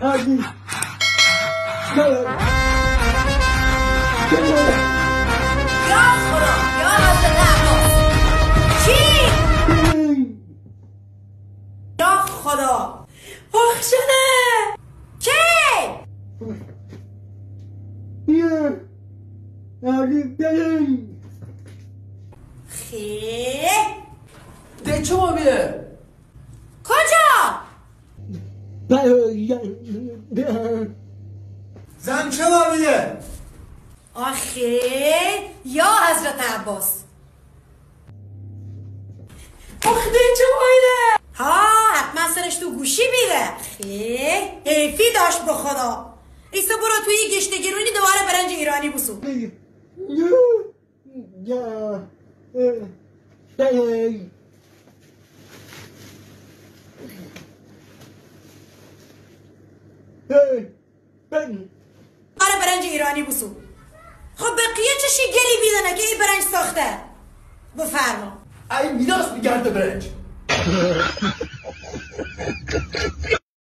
آدی یا خدا یا حضرت عباس چی؟ یا خدا بخشنه کی؟ خیلی ده چه مامیه؟ کجا؟ زن چه مامیه؟ آخه یا حضرت عباس آخه ده چه مامیه؟ ها حتما سرش تو گوشی میره خیلی حیفی داشت به خدا ایسا برو توی گشتگیرونی دوباره برنج ایرانی بسو آره برنج ایرانی بسو خب بقیه چشی گری بیدنه که این برنج ساخته بفرما ای میداست میگرده برنج